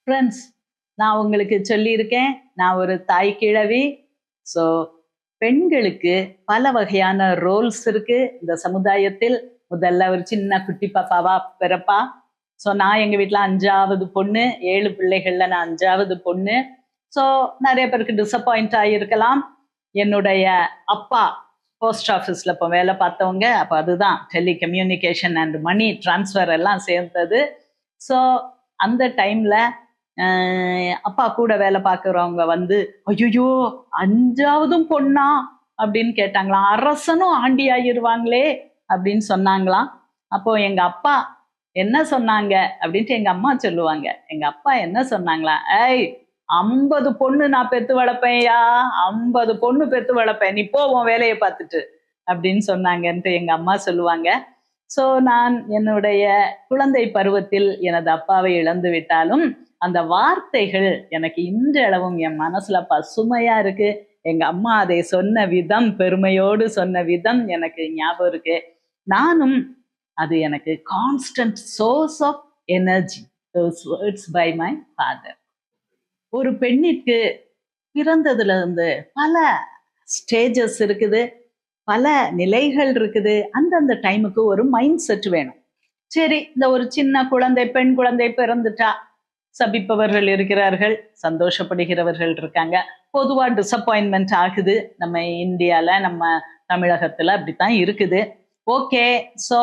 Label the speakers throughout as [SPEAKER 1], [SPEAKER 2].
[SPEAKER 1] Friends, நான் உங்களுக்கு சொல்லியிருக்கேன், நான் ஒரு தாய் கிழவி. ஸோ பெண்களுக்கு பல வகையான ரோல்ஸ் இருக்கு இந்த சமுதாயத்தில். முதல்ல ஒரு சின்ன குட்டி பாப்பாவா பிறப்பா. ஸோ நான் எங்க வீட்டில் 5வது பொண்ணு, 7 பிள்ளைகள்ல நான் 5வது பொண்ணு. ஸோ நிறைய பேருக்கு டிசப்பாயிண்ட் ஆகியிருக்கலாம். என்னுடைய அப்பா போஸ்ட் ஆஃபீஸில் இப்போ வேலை பார்த்தவங்க. அப்போ அதுதான் டெலிகம்யூனிகேஷன் அண்ட் மணி டிரான்ஸ்ஃபர் எல்லாம் சேர்ந்தது. ஸோ அந்த டைம்ல அப்பா கூட வேலை பார்க்குறவங்க வந்து, ஐயோ 5வதும் பொண்ணா அப்படின்னு கேட்டாங்களாம். அரசனும் ஆண்டி ஆகிருவாங்களே அப்படின்னு சொன்னாங்களாம். அப்போ எங்க அப்பா என்ன சொன்னாங்க அப்படின்ட்டு எங்க அம்மா சொல்லுவாங்க. எங்க அப்பா என்ன சொன்னாங்களா, 50 பொண்ணு நான் பெத்து வளர்ப்பேன்யா, 50 பொண்ணு பெத்து வளர்ப்பேன், நீ போ உன் வேலையை பார்த்துட்டு அப்படின்னு சொன்னாங்கன்ட்டு எங்க அம்மா சொல்லுவாங்க. ஸோ நான் என்னுடைய குழந்தை பருவத்தில் எனது அப்பாவை இழந்து விட்டாலும் அந்த வார்த்தைகள் எனக்கு இன்றளவும் என் மனசுல பசுமையா இருக்கு. எங்க அம்மா அதை சொன்ன விதம், பெருமையோடு சொன்ன விதம் எனக்கு ஞாபகம் இருக்கு. நானும் அது எனக்கு constant source of energy. those words by my father. ஒரு பெண்ணிற்கு பிறந்ததுல இருந்து பல ஸ்டேஜஸ் இருக்குது, பல நிலைகள் இருக்குது. அந்தந்த டைமுக்கு ஒரு மைண்ட் செட் வேணும். சரி, இந்த ஒரு சின்ன குழந்தை, பெண் குழந்தை பிறந்துட்டா சபிப்பவர்கள் இருக்கிறார்கள், சந்தோஷப்படுகிறவர்கள் இருக்காங்க. பொதுவா டிசப்பாயின்மெண்ட் ஆகுது. நம்ம இந்தியால, நம்ம தமிழகத்துல அப்படித்தான் இருக்குது. ஓகே, ஸோ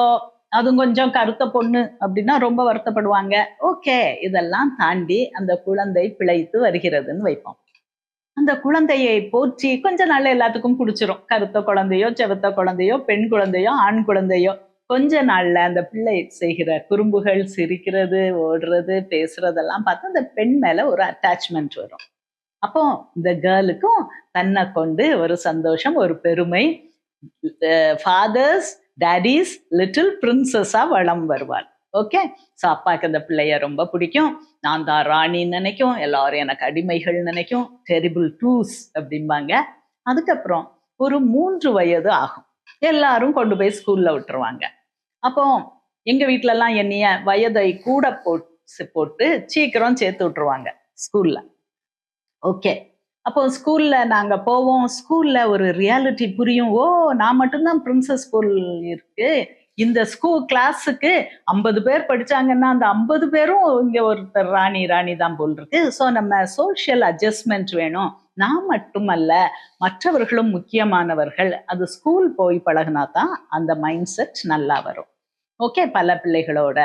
[SPEAKER 1] அதுவும் கொஞ்சம் கருத்த பொண்ணு அப்படின்னா ரொம்ப வருத்தப்படுவாங்க. ஓகே, இதெல்லாம் தாண்டி அந்த குழந்தை பிழைத்து வருகிறதுன்னு வைப்போம். அந்த குழந்தையை போற்றி கொஞ்ச நாள்ல எல்லாத்துக்கும் பிடிச்சிரும். கருத்த குழந்தையோ, செவத்த குழந்தையோ, பெண் குழந்தையோ, ஆண் குழந்தையோ, கொஞ்ச நாள்ல அந்த பிள்ளை செய்கிற குறும்புகள், சிரிக்கிறது, ஓடுறது, பேசுறதெல்லாம் பார்த்து அந்த பெண் மேல ஒரு அட்டாச்மெண்ட் வரும். அப்போ இந்த கேர்ளுக்கும் தன்னை கொண்டு ஒரு சந்தோஷம், ஒரு பெருமை. ஃபாதர்ஸ் டேடிஸ் லிட்டில் பிரின்சஸா வளம் வருவாள். ஓகே, ஸோ அப்பாவுக்கு அந்த பிள்ளைய ரொம்ப பிடிக்கும். நான் தான் ராணின்னு நினைக்கும், எல்லாரும் எனக்கு அடிமைகள் நினைக்கும், டெரிபிள் டூஸ் அப்படிம்பாங்க. அதுக்கப்புறம் ஒரு 3 வயது ஆகும், எல்லாரும் கொண்டு போய் ஸ்கூல்ல விட்டுருவாங்க. அப்போ எங்க வீட்டிலலாம் என்னைய வயதை கூட போட்டு சீக்கிரம் சேர்த்து விட்டுருவாங்க ஸ்கூல்ல. ஓகே, அப்போ ஸ்கூல்ல நாங்க போவோம். ஸ்கூல்ல ஒரு ரியாலிட்டி புரியும். ஓ, நான் மட்டும்தான் பிரின்சஸ் ஸ்கூல் இருக்கு, இந்த ஸ்கூல் கிளாஸுக்கு 50 பேர் படிச்சாங்கன்னா அந்த 50 பேரும் இங்க ஒருத்தர் ராணி தான் போல் இருக்கு. ஸோ நம்ம சோஷியல் அட்ஜஸ்ட்மெண்ட் வேணும். நான் மட்டுமல்ல, மற்றவர்களும் முக்கியமானவர்கள். அது ஸ்கூல் போய் பழகினா தான் அந்த மைண்ட் செட் நல்லா வரும். ஓகே, பல பிள்ளைகளோட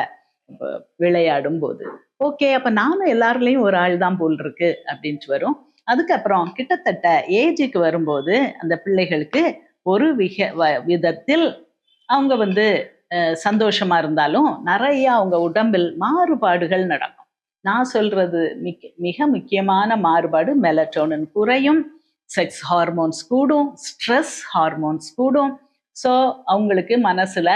[SPEAKER 1] விளையாடும் போது ஓகே, அப்ப நானும் எல்லாருலயும் ஒரு ஆள் தான் போல் இருக்கு அப்படின்ட்டு வரும். அதுக்கப்புறம் கிட்டத்தட்ட ஏஜுக்கு வரும்போது அந்த பிள்ளைகளுக்கு ஒரு விதத்தில் அவங்க வந்து சந்தோஷமா இருந்தாலும் நிறைய அவங்க உடம்பில் மாறுபாடுகள் நடக்கும். நான் சொல்றது மிக முக்கியமான மாறுபாடு, மெலட்டோனின் குறையும், செக்ஸ் ஹார்மோன்ஸ் கூடும், ஸ்ட்ரெஸ் ஹார்மோன்ஸ் கூடும். ஸோ அவங்களுக்கு மனசுல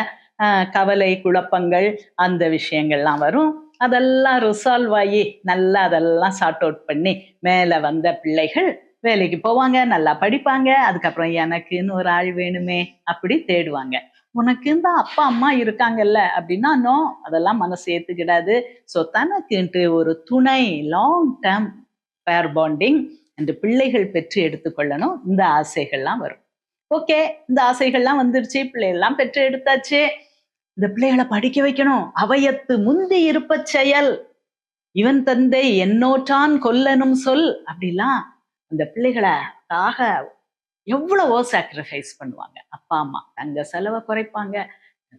[SPEAKER 1] கவலை, குழப்பங்கள், அந்த விஷயங்கள்லாம் வரும். அதெல்லாம் ரிசால்வ் ஆகி நல்லா அதெல்லாம் சார்ட் அவுட் பண்ணி மேலே வந்த பிள்ளைகள் வேலைக்கு போவாங்க, நல்லா படிப்பாங்க. அதுக்கப்புறம் எனக்குன்னு ஒரு ஆள் வேணுமே அப்படி தேடுவாங்க. உனக்குன்னு தான் அப்பா அம்மா இருக்காங்கல்ல அப்படின்னா, நோ, அதெல்லாம் மனசு ஏற்றுக்கிடாது. ஸோ தனக்குன்ட்டு ஒரு துணை, லாங் டேர்ம் பேர் பாண்டிங் என்று பிள்ளைகள் பெற்று எடுத்துக்கொள்ளணும். இந்த ஆசைகள்லாம் வரும். ஓகே, இந்த ஆசைகள்லாம் வந்துருச்சு, பிள்ளைகள்லாம் பெற்று எடுத்தாச்சு. இந்த பிள்ளைகளை படிக்க வைக்கணும். அவையத்து முந்தி இருப்ப செயல், இவன் தந்தை என்னோற்றான் கொல்லனும் சொல் அப்படிலாம் அந்த பிள்ளைகளுக்காக எவ்வளவோ சாக்ரிஃபைஸ் பண்ணுவாங்க. அப்பா அம்மா தங்க செலவை குறைப்பாங்க,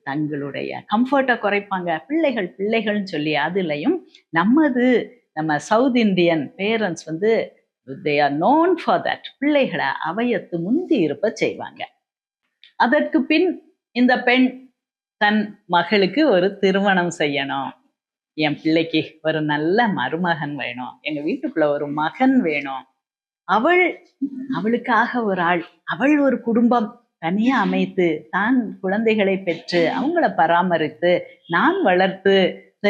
[SPEAKER 1] தங்களுடைய கம்ஃபர்ட்டை குறைப்பாங்க. பிள்ளைகள்னு சொல்லி அதுலயும் நம்ம சவுத் இந்தியன் பேரண்ட்ஸ் வந்து they are known for that. பிள்ளைகளை அவையத்து முந்தி இருப்ப செய்வாங்க. அதற்கு பின் இந்த பெண் தன் மகளுக்கு ஒரு திருமணம் செய்யணும். என் பிள்ளைக்கு ஒரு நல்ல மருமகன் வேணும், எங்க வீட்டுக்குள்ள ஒரு மகன் வேணும். அவளுக்காக ஒரு ஆள், அவள் ஒரு குடும்பம் தனியா அமைத்து தான் குழந்தைகளை பெற்று அவங்கள பராமரித்து நான் வளர்த்து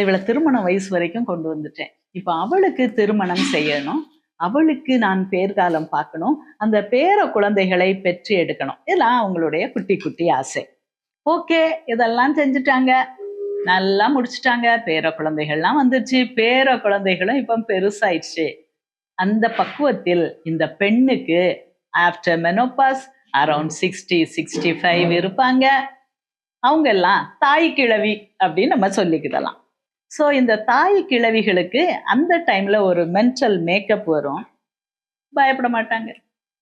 [SPEAKER 1] இவளை திருமண வயசு வரைக்கும் கொண்டு வந்துட்டேன். இப்ப அவளுக்கு திருமணம் செய்யணும், அவளுக்கு நான் பேர்காலம் பார்க்கணும், அந்த பேர குழந்தைகளை பெற்று எடுக்கணும். இதெல்லாம் அவங்களுடைய குட்டி குட்டி ஆசை. ஓகே, இதெல்லாம் செஞ்சுட்டாங்க. நல்லா முடிச்சிட்டாங்க. பேர குழந்தைகள்லாம் வந்துருச்சு. பேர குழந்தைகளும் இப்ப பெருசாயிடுச்சு. அந்த பக்குவத்தில் இந்த பெண்ணுக்கு ஆஃப்டர் மெனோபாஸ் அரவுண்ட் 60, 65 இருப்பாங்க. அவங்க எல்லாம் தாய் கிழவி அப்படின்னு நம்ம சொல்லிக்கிடலாம். ஸோ இந்த தாய் கிழவிகளுக்கு அந்த டைம்ல ஒரு மென்டல் மேக்கப் வரும். பயப்பட மாட்டாங்க.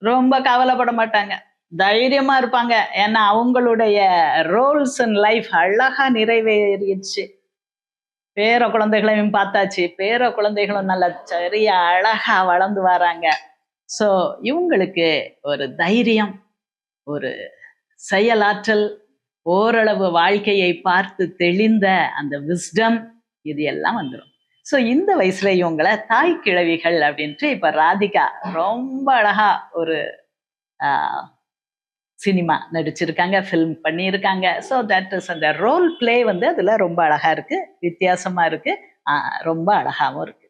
[SPEAKER 1] ரொம்ப கவலைப்பட மாட்டாங்க. தைரியமா இருப்பாங்க. ஏன்னா அவங்களுடைய ரோல்ஸ் இன் லைஃப் அழகா நிறைவேறிடுச்சு. பேர குழந்தைகளையும் பார்த்தாச்சு. பேர குழந்தைகளும் நல்ல சரியா அழகா வளர்ந்து வராங்க. ஸோ இவங்களுக்கு ஒரு தைரியம், ஒரு செயலாற்றல், ஓரளவு வாழ்க்கையை பார்த்து தெளிந்த அந்த விஸ்டம், இது எல்லாம் வந்துரும். ஸோ இந்த வயசுல இவங்கள தாய் கிழவிகள் அப்படின்ட்டு இப்ப ராதிகா ரொம்ப அழகா ஒரு சினிமா நடிச்சிருக்காங்க, ஃபில்ம் பண்ணியிருக்காங்க. ஸோ தட் இஸ் அந்த ரோல் பிளே வந்து அதுல ரொம்ப அழகா இருக்கு, வித்தியாசமா இருக்கு, ரொம்ப அழகாவும் இருக்கு.